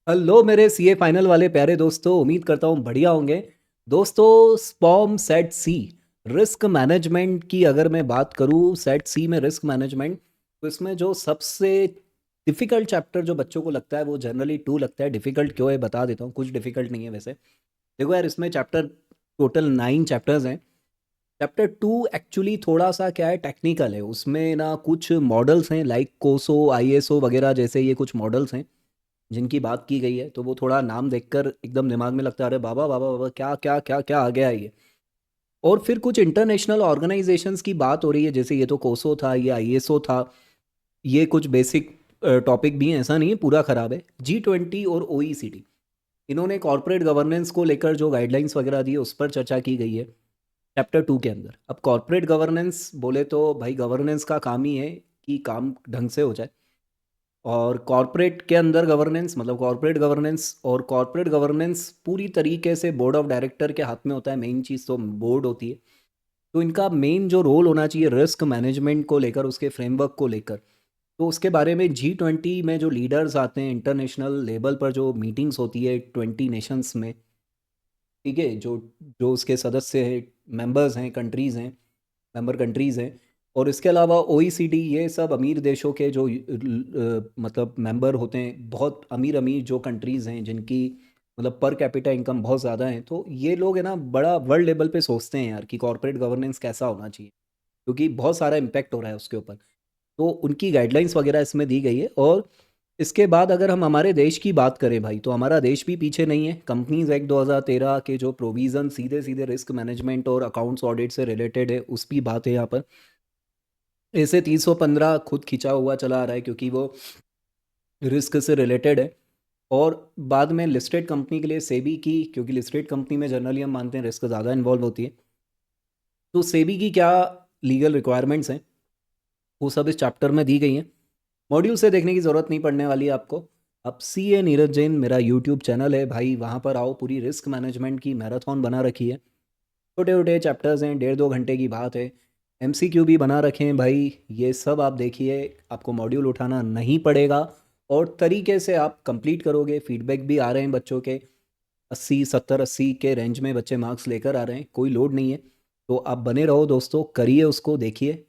Hello मेरे CA final वाले प्यारे दोस्तों, उम्मीद करता हूँ बढ़िया होंगे। दोस्तों, स्पॉम सेट सी रिस्क मैनेजमेंट की अगर मैं बात करूँ, सेट सी में रिस्क मैनेजमेंट, तो इसमें जो सबसे डिफ़िकल्ट चैप्टर जो बच्चों को लगता है वो जनरली टू लगता है। डिफ़िकल्ट क्यों है बता देता हूँ, कुछ डिफ़िकल्ट नहीं है वैसे। देखो यार, इसमें चैप्टर टोटल 9 चैप्टर्स हैं। चैप्टर टू एक्चुअली थोड़ा सा क्या है, टेक्निकल है। उसमें ना कुछ मॉडल्स हैं लाइक कोसो आईएसओ वगैरह जैसे, ये कुछ मॉडल्स हैं जिनकी बात की गई है। तो वो थोड़ा नाम देखकर एकदम दिमाग में लगता है अरे बाबा बाबा बाबा, क्या क्या क्या क्या आ गया है ये। और फिर कुछ इंटरनेशनल ऑर्गेनाइजेशंस की बात हो रही है, जैसे ये तो कोसो था, ये आईएसओ था। ये कुछ बेसिक टॉपिक भी हैं, ऐसा नहीं है पूरा खराब है। G20 और ओईसीडी, इन्होंने कॉर्पोरेट गवर्नेंस को लेकर जो गाइडलाइंस वगैरह दी है उस पर चर्चा की गई है चैप्टर टू के अंदर। अब कॉर्पोरेट गवर्नेंस बोले तो भाई, गवर्नेंस का काम ही है कि काम ढंग से हो जाए। और कॉरपोरेट के अंदर गवर्नेंस मतलब कॉरपोरेट गवर्नेंस, और कॉरपोरेट गवर्नेंस पूरी तरीके से बोर्ड ऑफ डायरेक्टर के हाथ में होता है। मेन चीज़ तो बोर्ड होती है। तो इनका मेन जो रोल होना चाहिए रिस्क मैनेजमेंट को लेकर, उसके फ्रेमवर्क को लेकर, तो उसके बारे में G20 में जो लीडर्स आते हैं इंटरनेशनल लेवल पर, जो मीटिंग्स होती है 20 नेशंस में, ठीक है, जो जो उसके सदस्य हैं, मेंबर्स हैं, कंट्रीज़ हैं, मेंबर कंट्रीज़ हैं। और इसके अलावा ओईसीडी, ये सब अमीर देशों के जो मतलब मेंबर होते हैं, बहुत अमीर अमीर जो कंट्रीज़ हैं जिनकी मतलब पर कैपिटा इनकम बहुत ज़्यादा है, तो ये लोग है ना बड़ा वर्ल्ड लेवल पे सोचते हैं यार कि कॉर्पोरेट गवर्नेंस कैसा होना चाहिए, क्योंकि बहुत सारा इम्पैक्ट हो रहा है उसके ऊपर। तो उनकी गाइडलाइंस वगैरह इसमें दी गई है। और इसके बाद अगर हम हमारे देश की बात करें भाई, तो हमारा देश भी पीछे नहीं है। कंपनीज एक्ट 2013 के जो प्रोविज़न सीधे सीधे रिस्क मैनेजमेंट और अकाउंट्स ऑडिट से रिलेटेड है, उसकी बात है यहाँ पर। ऐसे 315 खुद खिंचा हुआ चला आ रहा है क्योंकि वो रिस्क से रिलेटेड है। और बाद में लिस्टेड कंपनी के लिए सेबी की, क्योंकि लिस्टेड कंपनी में जनरली हम मानते हैं रिस्क ज़्यादा इन्वॉल्व होती है, तो सेबी की क्या लीगल रिक्वायरमेंट्स हैं वो सब इस चैप्टर में दी गई हैं। मॉड्यूल से देखने की ज़रूरत नहीं पड़ने वाली है आपको। अब सीए नीरज जैन मेरा यूट्यूब चैनल है भाई, वहाँ पर आओ, पूरी रिस्क मैनेजमेंट की मैराथन बना रखी है। छोटे छोटे चैप्टर्स हैं, 1.5 2 घंटे की बात है। एमसीक्यू भी बना रखे हैं भाई, ये सब आप देखिए, आपको मॉड्यूल उठाना नहीं पड़ेगा और तरीके से आप कंप्लीट करोगे। फीडबैक भी आ रहे हैं बच्चों के, 80 70 80 के रेंज में बच्चे मार्क्स लेकर आ रहे हैं, कोई लोड नहीं है। तो आप बने रहो दोस्तों, करिए उसको, देखिए।